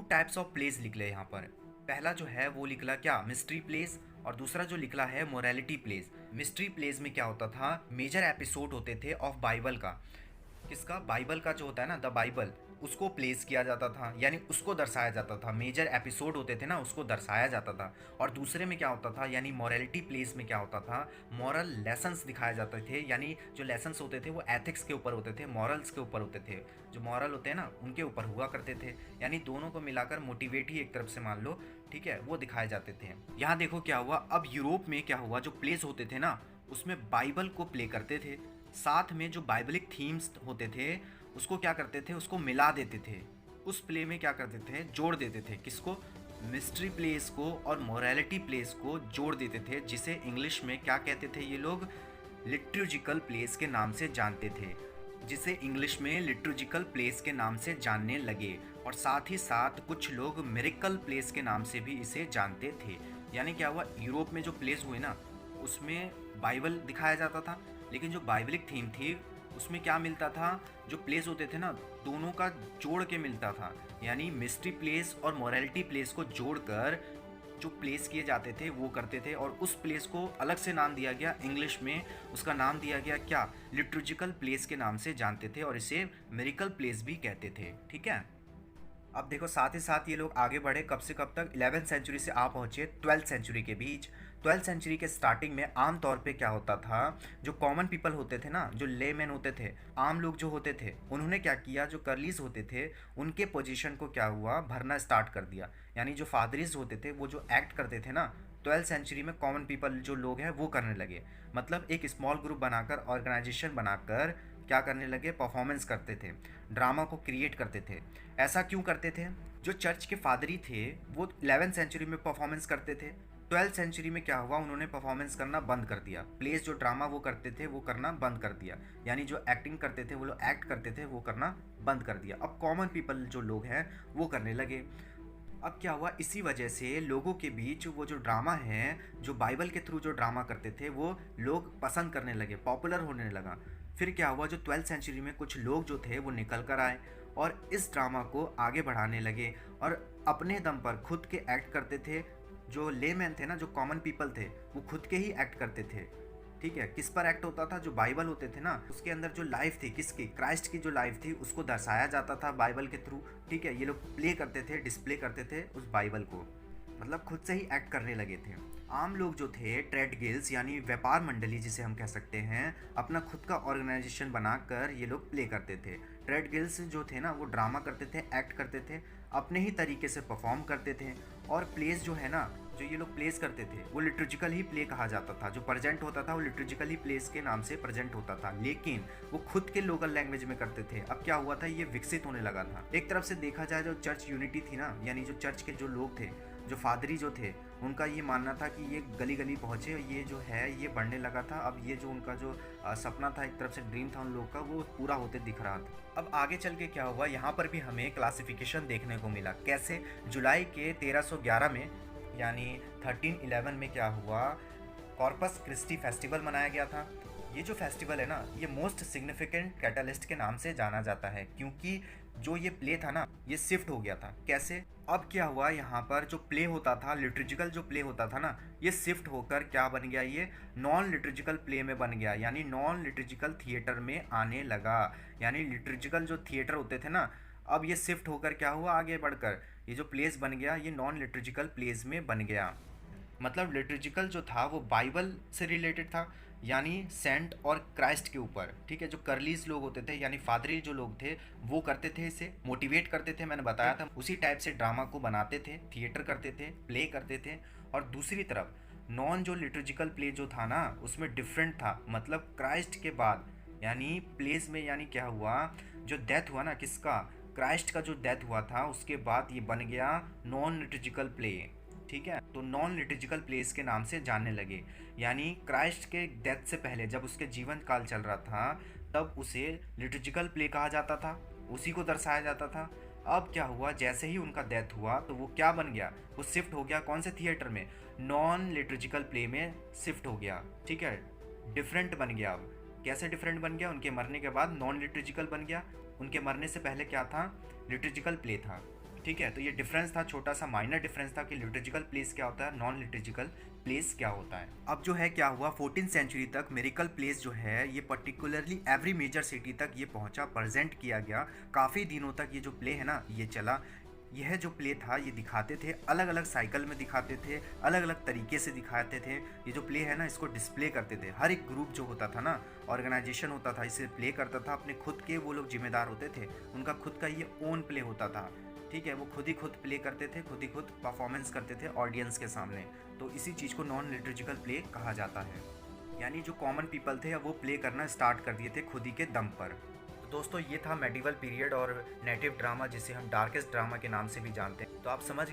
Types of place निकले यहाँ पर। पहला जो है वो निकला क्या, मिस्ट्री प्लेस, और दूसरा जो निकला है मोरालिटी प्लेस। मिस्ट्री प्लेस में क्या होता था, मेजर एपिसोड होते थे ऑफ बाइबल का। किसका, बाइबल का जो होता है ना, द बाइबल, उसको प्लेस किया जाता था, यानी उसको दर्शाया जाता था। मेजर एपिसोड होते थे ना, उसको दर्शाया जाता था। और दूसरे में क्या होता था, यानी मॉरलिटी प्लेस में क्या होता था, मॉरल लेसन्स दिखाए जाते थे। यानी जो लेसन्स होते थे वो एथिक्स के ऊपर होते थे, मॉरल्स के ऊपर होते थे। जो मॉरल होते हैं ना उनके ऊपर हुआ करते थे। यानी दोनों को मिलाकर मोटिवेट ही एक तरफ से मान लो, ठीक है, वो दिखाए जाते थे। यहाँ देखो क्या हुआ, अब यूरोप में क्या हुआ, जो प्लेस होते थे ना उसमें बाइबल को प्ले करते थे। साथ में जो बाइबलिक थीम्स होते थे उसको क्या करते थे, उसको मिला देते थे। उस प्ले में क्या करते थे, जोड़ देते थे। किसको, मिस्ट्री प्लेस को और मोरालिटी प्लेस को जोड़ देते थे, जिसे इंग्लिश में क्या कहते थे ये लोग, लिटर्जिकल प्लेस के नाम से जानते थे। जिसे इंग्लिश में लिटर्जिकल प्लेस के नाम से जानने लगे। और साथ ही साथ कुछ लोग मिरेकल प्लेस के नाम से भी इसे जानते थे। यानी क्या हुआ, यूरोप में जो प्लेस हुए ना उसमें बाइबल दिखाया जाता था, लेकिन जो बाइबलिक थीम थी उसमें क्या मिलता था, जो प्लेस होते थे ना दोनों का जोड़ के मिलता था। यानी मिस्ट्री प्लेस और मोरालिटी प्लेस को जोड़कर जो प्लेस किए जाते थे वो करते थे। और उस प्लेस को अलग से नाम दिया गया, इंग्लिश में उसका नाम दिया गया क्या, लिटर्जिकल प्लेस के नाम से जानते थे, और इसे मिरेकल प्लेस भी कहते थे। ठीक है, अब देखो साथ ही साथ ये लोग आगे बढ़े कब से कब तक, 11th सेंचुरी से आप पहुँचे 12th सेंचुरी के बीच। 12th सेंचुरी के स्टार्टिंग में आम तौर पे क्या होता था, जो कॉमन पीपल होते थे ना, जो लेमैन होते थे, आम लोग जो होते थे, उन्होंने क्या किया, जो कर्लीज होते थे उनके पोजीशन को क्या हुआ, भरना स्टार्ट कर दिया। यानी जो फादरीज होते थे वो जो एक्ट करते थे ना 12th सेंचुरी में, कॉमन पीपल जो लोग हैं वो करने लगे। मतलब एक स्मॉल ग्रुप बनाकर, ऑर्गेनाइजेशन बनाकर क्या करने लगे, परफॉर्मेंस करते थे, ड्रामा को क्रिएट करते थे। ऐसा क्यों करते थे, जो चर्च के फादरी थे वो 11th सेंचुरी में परफॉर्मेंस करते थे। 12th सेंचुरी में क्या हुआ, उन्होंने परफॉर्मेंस करना बंद कर दिया। प्लेस जो ड्रामा वो करते थे वो करना बंद कर दिया। यानी जो एक्टिंग करते थे, वो लोग एक्ट करते थे, वो करना बंद कर दिया। अब कॉमन पीपल जो लोग हैं वो करने लगे। अब क्या हुआ, इसी वजह से लोगों के बीच वो जो ड्रामा है, जो बाइबल के थ्रू जो ड्रामा करते थे वो लोग पसंद करने लगे, पॉपुलर होने लगा। फिर क्या हुआ, जो 12th सेंचुरी में कुछ लोग जो थे वो निकल कर आए और इस ड्रामा को आगे बढ़ाने लगे और अपने दम पर खुद के एक्ट करते थे। जो लेमैन थे ना, जो कॉमन पीपल थे, वो खुद के ही एक्ट करते थे। ठीक है, किस पर एक्ट होता था, जो बाइबल होते थे ना उसके अंदर जो लाइफ थी, किसकी, क्राइस्ट की जो लाइफ थी उसको दर्शाया जाता था बाइबल के थ्रू। ठीक है, ये लोग प्ले करते थे, डिस्प्ले करते थे उस बाइबल को, मतलब खुद से ही एक्ट करने लगे थे। आम लोग जो थे, ट्रेड गिल्ड्स यानी व्यापार मंडली जिसे हम कह सकते हैं, अपना खुद का ऑर्गेनाइजेशन बनाकर ये लोग प्ले करते थे। ट्रेड गिल्ड्स जो थे ना वो ड्रामा करते थे, एक्ट करते थे, अपने ही तरीके से परफॉर्म करते थे। और प्लेस जो है ना, जो ये लोग प्लेस करते थे वो लिटर्जिकल ही प्ले कहा जाता था। जो प्रेजेंट होता था वो लिटर्जिकल ही प्लेस के नाम से प्रेजेंट होता था, लेकिन वो खुद के लोकल लैंग्वेज में करते थे। अब क्या हुआ था, ये विकसित होने लगा था। एक तरफ से देखा जाए, जो चर्च यूनिटी थी ना, यानी जो चर्च के जो लोग थे, जो फादरी जो थे, उनका ये मानना था कि ये गली गली पहुँचे, ये जो है ये बढ़ने लगा था। अब ये जो उनका जो सपना था, एक तरफ से ड्रीम था उन लोग का, वो पूरा होते दिख रहा था। अब आगे चल के क्या हुआ, यहाँ पर भी हमें क्लासिफिकेशन देखने को मिला। कैसे, जुलाई के 1311 में यानी 1311 में क्या हुआ, कॉर्पस क्रिस्टी फेस्टिवल मनाया गया था। ये जो फेस्टिवल है ना, ये मोस्ट सिग्निफिकेंट कैटलिस्ट के नाम से जाना जाता है, क्योंकि जो ये प्ले था ना ये शिफ्ट हो गया था। कैसे, अब क्या हुआ, यहाँ पर जो प्ले होता था, लिटर्जिकल जो प्ले होता था ना, ये शिफ्ट होकर क्या बन गया, ये नॉन लिटर्जिकल प्ले में बन गया। यानी नॉन लिटर्जिकल थिएटर में आने लगा। यानी लिटर्जिकल जो थिएटर होते थे ना, अब ये शिफ्ट होकर क्या हुआ, आगे बढ़कर ये जो प्लेस बन गया ये नॉन लिटर्जिकल प्लेस में बन गया। मतलब लिटर्जिकल जो था वो बाइबल से रिलेटेड था, यानी सेंट और क्राइस्ट के ऊपर। ठीक है, जो कर्लीज लोग होते थे यानी फादरी जो लोग थे वो करते थे, इसे मोटिवेट करते थे, मैंने बताया था, उसी टाइप से ड्रामा को बनाते थे, थिएटर करते थे, प्ले करते थे। और दूसरी तरफ नॉन जो लिटर्जिकल प्ले जो था ना उसमें डिफरेंट था। मतलब क्राइस्ट के बाद यानी प्लेस में, यानी क्या हुआ, जो डेथ हुआ ना, किसका, क्राइस्ट का जो डेथ हुआ था, उसके बाद ये बन गया नॉन लिटर्जिकल प्ले। ठीक है, तो नॉन लिटर्जिकल प्लेस के नाम से जानने लगे। यानी क्राइस्ट के डेथ से पहले जब उसके जीवन काल चल रहा था तब उसे लिटर्जिकल प्ले कहा जाता था, उसी को दर्शाया जाता था। अब क्या हुआ, जैसे ही उनका डेथ हुआ तो वो क्या बन गया, वो शिफ्ट हो गया कौन से थिएटर में, नॉन लिटर्जिकल प्ले में शिफ्ट हो गया। ठीक है, डिफरेंट बन गया। अब कैसे डिफरेंट बन गया, उनके मरने के बाद नॉन लिटर्जिकल बन गया, उनके मरने से पहले क्या था, लिटर्जिकल प्ले था। ठीक है, तो ये डिफरेंस था, छोटा सा माइनर डिफरेंस था कि लिटर्जिकल प्लेस क्या होता है, नॉन लिटर्जिकल प्लेस क्या होता है। अब जो है क्या हुआ, 14th सेंचुरी तक मिरेकल प्लेस जो है ये पर्टिकुलरली एवरी मेजर सिटी तक ये पहुंचा, प्रेजेंट किया गया। काफ़ी दिनों तक ये जो प्ले है ना ये चला। यह जो प्ले था ये दिखाते थे, अलग अलग साइकिल में दिखाते थे, अलग अलग तरीके से दिखाते थे। ये जो प्ले है ना इसको डिस्प्ले करते थे। हर एक ग्रुप जो होता था ना, ऑर्गेनाइजेशन होता था, इसे प्ले करता था, अपने खुद के वो लोग जिम्मेदार होते थे, उनका खुद का ये ओन प्ले होता था। ठीक है, वो खुद ही खुद प्ले करते थे, खुद ही खुद परफॉर्मेंस करते थे ऑडियंस के सामने। तो इसी चीज़ को नॉन लिटर्जिकल प्ले कहा जाता है। यानी जो कॉमन पीपल थे वो प्ले करना स्टार्ट कर दिए थे खुद ही के दम पर। तो दोस्तों ये था मेडिवल पीरियड और नेटिव ड्रामा, जिसे हम डार्केस्ट ड्रामा के नाम से भी जानते हैं। तो आप समझ